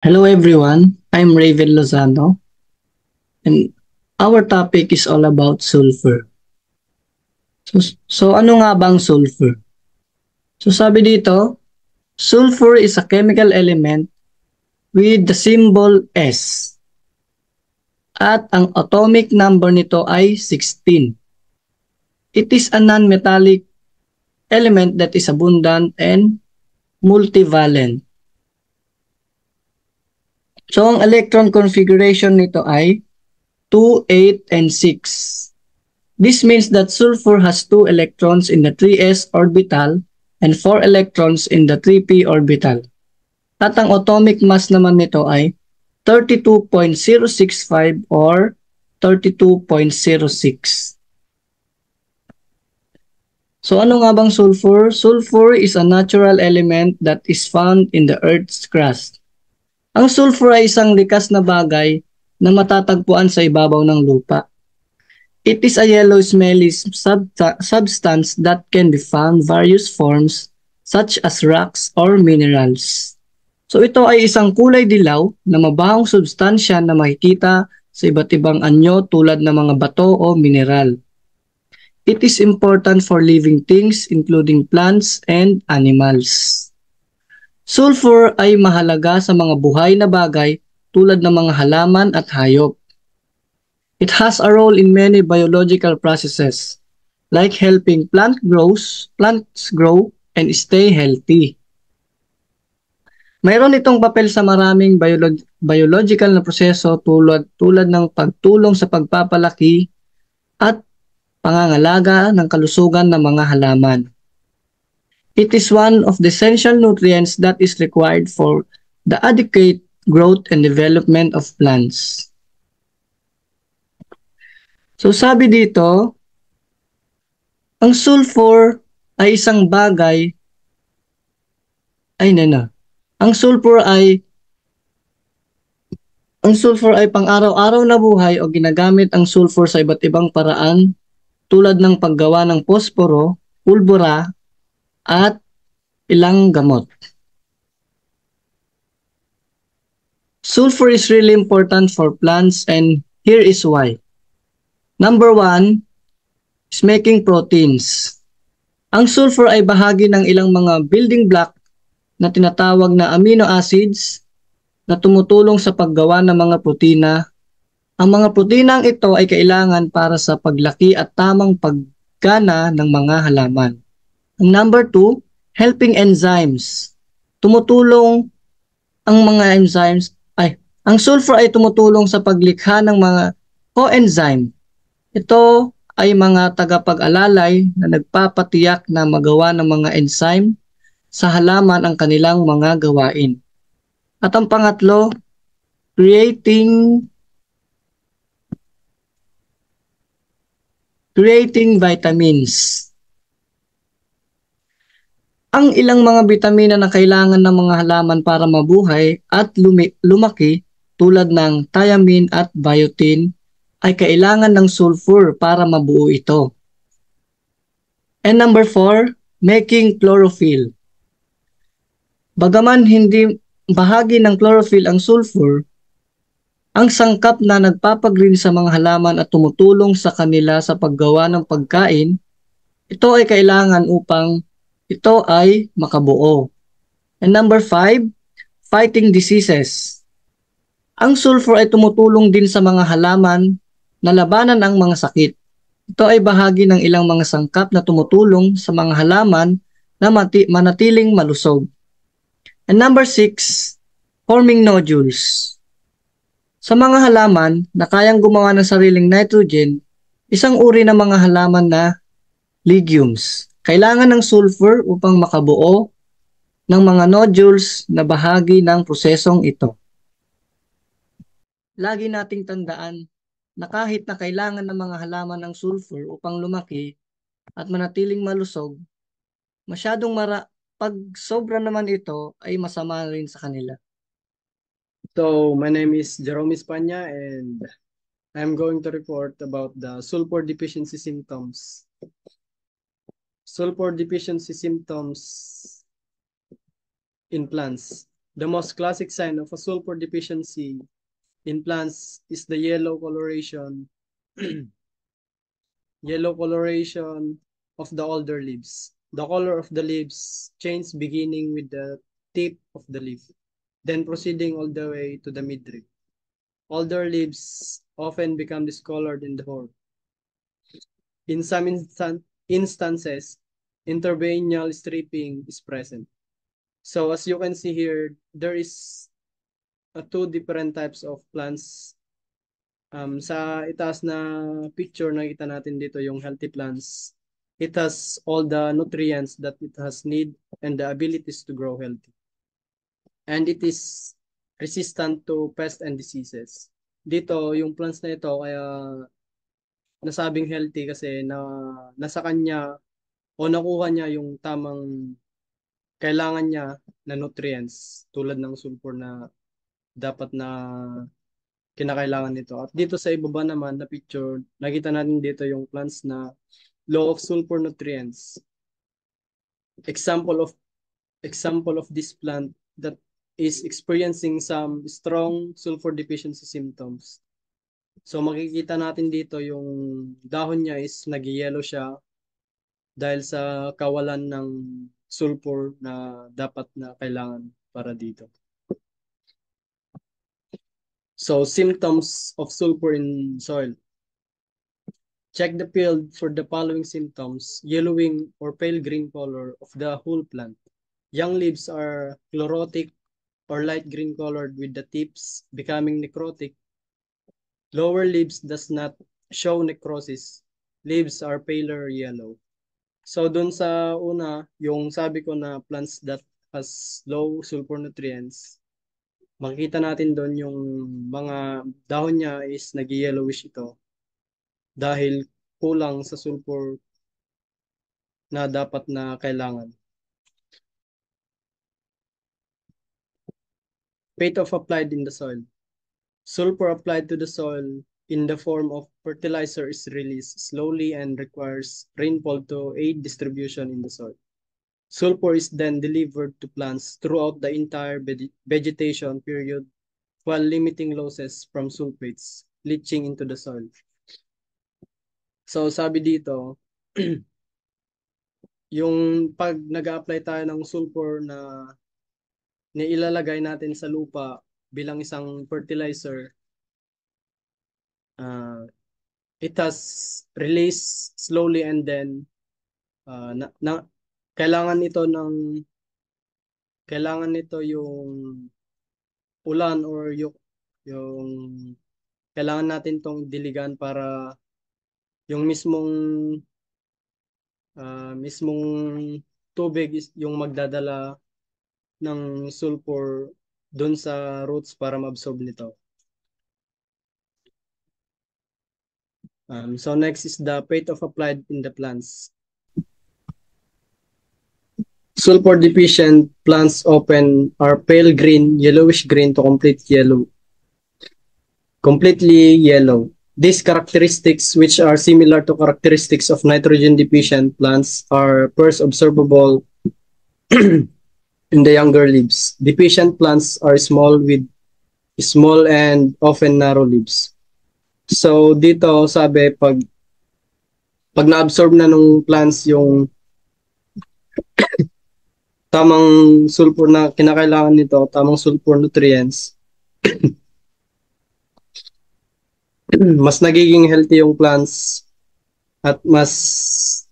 Hello everyone, I'm Raven Lozano and our topic is all about sulfur. So ano nga bang sulfur? So sabi dito, sulfur is a chemical element with the symbol S at ang atomic number nito ay 16. It is a non-metallic element that is abundant and multivalent. So ang electron configuration nito ay 2, 8, and 6. This means that sulfur has 2 electrons in the 3s orbital and 4 electrons in the 3p orbital. At ang atomic mass naman nito ay 32.065 or 32.06. So ano nga bang sulfur? Sulfur is a natural element that is found in the Earth's crust. Ang sulfur ay isang likas na bagay na matatagpuan sa ibabaw ng lupa. It is a yellow smelly substance that can be found various forms such as rocks or minerals. So ito ay isang kulay dilaw na mabahong substansya na makikita sa iba't ibang anyo tulad ng mga bato o mineral. It is important for living things including plants and animals. Sulfur ay mahalaga sa mga buhay na bagay tulad ng mga halaman at hayop. It has a role in many biological processes, like helping plants grow and stay healthy. Mayroon itong papel sa maraming biological na proseso tulad ng pagtulong sa pagpapalaki at pangangalaga ng kalusugan ng mga halaman. It is one of the essential nutrients that is required for the adequate growth and development of plants. So sabi dito, ang sulfur ay isang bagay, ang sulfur ay pang-araw-araw na buhay o ginagamit ang sulfur sa iba't ibang paraan tulad ng paggawa ng posporo, pulbura, at ilang gamot. Sulfur is really important for plants and here is why. Number 1 is making proteins. Ang sulfur ay bahagi ng ilang mga building block na tinatawag na amino acids na tumutulong sa paggawa ng mga protina. Ang mga protinang ito ay kailangan para sa paglaki at tamang paggana ng mga halaman. Number 2, helping enzymes. Ang sulfur ay tumutulong sa paglikha ng mga coenzyme. Ito ay mga tagapag-alalay na nagpapatiyak na magawa ng mga enzyme sa halaman ang kanilang mga gawain. At ang pangatlo, creating vitamins. Ang ilang mga bitamina na kailangan ng mga halaman para mabuhay at lumaki tulad ng thiamine at biotin ay kailangan ng sulfur para mabuo ito. And number 4, making chlorophyll. Bagaman hindi bahagi ng chlorophyll ang sulfur, ang sangkap na nagpapagreen sa mga halaman at tumutulong sa kanila sa paggawa ng pagkain, ito ay kailangan upang ito ay makabuo. And number 5, fighting diseases. Ang sulfur ay tumutulong din sa mga halaman na labanan ang mga sakit. Ito ay bahagi ng ilang mga sangkap na tumutulong sa mga halaman na manatiling malusog. And number 6, forming nodules. Sa mga halaman na kayang gumawa ng sariling nitrogen, isang uri ng mga halaman na legumes. Kailangan ng sulfur upang makabuo ng mga nodules na bahagi ng prosesong ito. Lagi nating tandaan na kahit na kailangan ng mga halaman ng sulfur upang lumaki at manatiling malusog, pag sobra naman ito ay masama rin sa kanila. So, my name is Jerome Espana and I'm going to report about the sulfur deficiency symptoms. Sulfur deficiency symptoms in plants. The most classic sign of a sulfur deficiency in plants is the yellow coloration yellow coloration of the older leaves. The color of the leaves changes beginning with the tip of the leaf, then proceeding all the way to the midrib. Older leaves often become discolored in the whole. In some instances, intervenial stripping is present. So as you can see here, there is two different types of plants. Sa itaas na picture, nakita natin dito yung healthy plants. It has all the nutrients that it has need and the abilities to grow healthy. And it is resistant to pests and diseases. Dito, yung plants na ito, kaya nasabing healthy kasi nasa kanya o nakuha niya yung tamang kailangan niya na nutrients tulad ng sulfur na dapat na kinakailangan nito. At dito sa ibaba naman na picture, nakita natin dito yung plants na low of sulfur nutrients. Example of this plant that is experiencing some strong sulfur deficiency symptoms. So makikita natin dito yung dahon niya is nag-yellow siya dahil sa kawalan ng sulfur na dapat na kailangan para dito. So symptoms of sulfur in soil. Check the field for the following symptoms: yellowing or pale green color of the whole plant. Young leaves are chlorotic or light green colored with the tips becoming necrotic. Lower leaves does not show necrosis. Leaves are paler yellow. So dun sa una, yung sabi ko na plants that has low sulfur nutrients, makikita natin doon yung mga dahon niya is nag-yellowish ito dahil kulang sa sulfur na dapat na kailangan. Fate of applied in the soil. Sulfur applied to the soil in the form of fertilizer is released slowly and requires rainfall to aid distribution in the soil. Sulfur is then delivered to plants throughout the entire vegetation period while limiting losses from sulfates leaching into the soil. So sabi dito, yung pag nag-a-apply tayo ng sulfur na ilalagay natin sa lupa bilang isang fertilizer, it has released slowly and then kailangan nito yung ulan or yung kailangan natin tong diligan para yung mismong tubig is yung magdadala ng sulfur dun sa roots para ma-absorb nito. So next is the fate of applied in the plants. Sulfur deficient plants often are pale green, yellowish green to completely yellow. These characteristics, which are similar to characteristics of nitrogen deficient plants, are first observable in the younger leaves. Deficient plants are small and often narrow leaves. So dito sabi pag na-absorb na nung plants yung tamang sulfur na kinakailangan nito, tamang sulfur nutrients, mas nagiging healthy yung plants at mas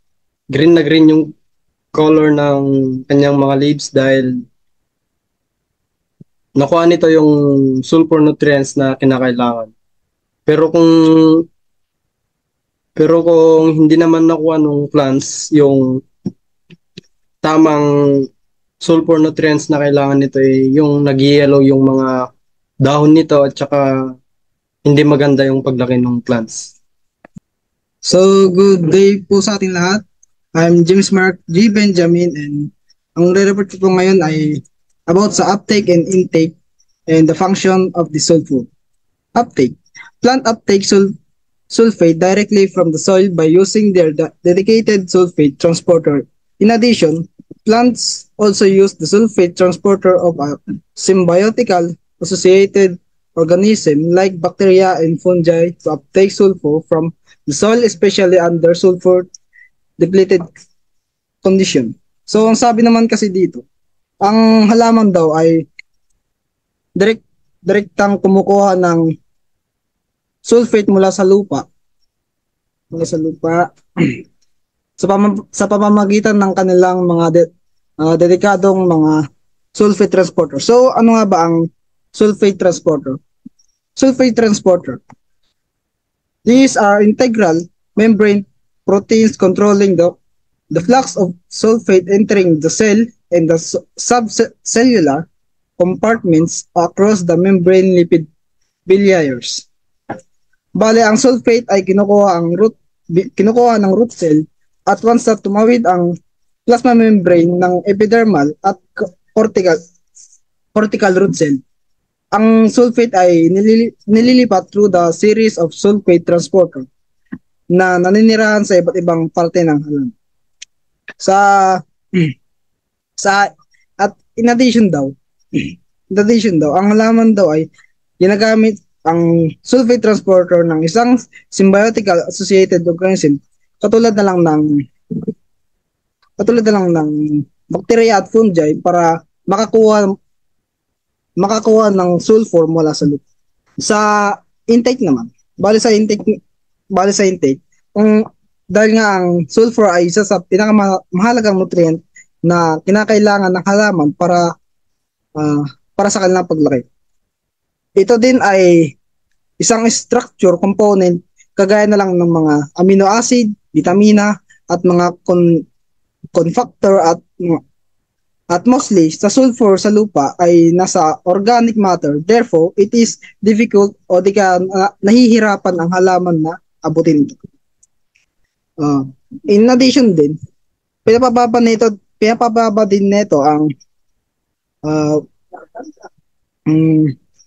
green na green yung color ng kanyang mga leaves dahil nakuha nito yung sulfur nutrients na kinakailangan. Pero kung hindi naman nakuha ng plants yung tamang sulfur nutrients na kailangan nito, yung nag-yellow yung mga dahon nito at saka hindi maganda yung paglaki ng plants. So, good day po sa ating lahat. I'm James Mark G. Benjamin and ang re-report ko po ngayon ay about sa uptake and intake and the function of the sulfur. Uptake. Plant uptake sulfate directly from the soil by using their dedicated sulfate transporter. In addition, Plants also use the sulfate transporter of a symbiotical associated organism like bacteria and fungi to uptake sulfur from the soil, especially under sulfur depleted condition. So, ang sabi naman kasi dito, ang halaman daw ay direktang kumukuha ng sulfate mula sa lupa. Sa pamamagitan ng kanilang mga dedikadong mga sulfate transporter. So, ano nga ba ang sulfate transporter? Sulfate transporter. These are integral membrane proteins controlling the flux of sulfate entering the cell and the subcellular compartments across the membrane lipid billiards. Bale, ang sulfate ay kinukuha ng root cell at once na tumawid ang plasma membrane ng epidermal at cortical root cell, ang sulfate ay nililipat through the series of sulfate transporter na naninirahan sa iba't ibang parte ng halaman. At in addition daw, ang halaman daw ay ginagamit ang sulfate transporter ng isang symbiotical associated organism katulad na lang ng bacteria at fungi para makakuha ng sulfur mula sa lupa. Sa intake naman, bali sa intake, dahil nga ang sulfur ay isa sa pinakamahalagang nutrient na kinakailangan ng halaman para sa kanilang paglaki. Ito din ay isang structure component kagaya na lang ng mga amino acid, vitamina at mga cofactor at mostly sa sulfur sa lupa ay nasa organic matter. Therefore, it is difficult o nahihirapan ang halaman na abutin ito. In addition din, pinapababa din nito ang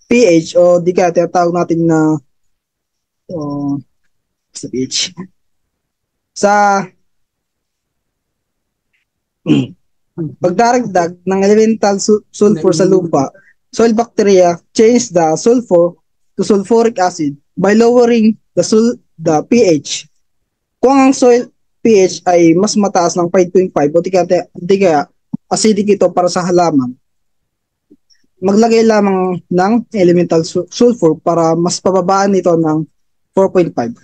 pH o di kaya tinatawag natin na sa pH. Sa pagdaragdag ng elemental sulfur sa lupa, soil bacteria change the sulfur to sulfuric acid by lowering the pH. Kung ang soil pH ay mas mataas ng 5.5 o di kaya acidic ito para sa halaman, maglagay lamang ng elemental sulfur para mas pababaan ito ng 4.5.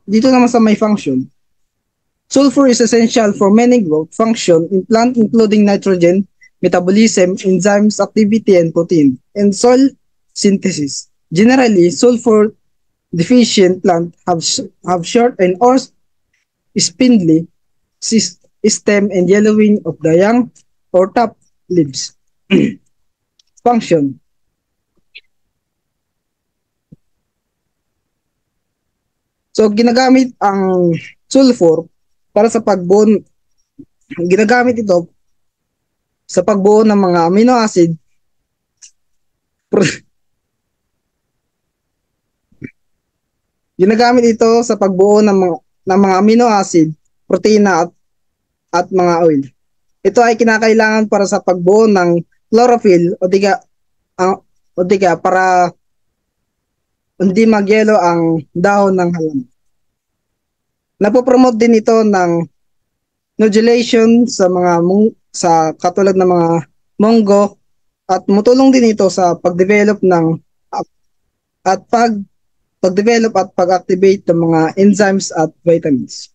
Dito naman sa may function, sulfur is essential for many growth function in plant including nitrogen, metabolism, enzymes, activity, and protein, and soil synthesis. Generally, sulfur deficient plant have short and or spindly stem and yellowing of the young or top leaves. Function. So, ginagamit ang sulfur para sa ginagamit ito sa pagbuo ng mga amino acid, ginagamit ito sa pagbuo ng mga amino acid, proteina at mga oil. Ito ay kinakailangan para sa pagbuo ng chlorophyll o diga para hindi magyelo ang dahon ng halaman. Napopromote din ito ng nodulation sa katulad ng mga munggo at tumutulong din ito sa pagdevelop at pag-activate ng mga enzymes at vitamins.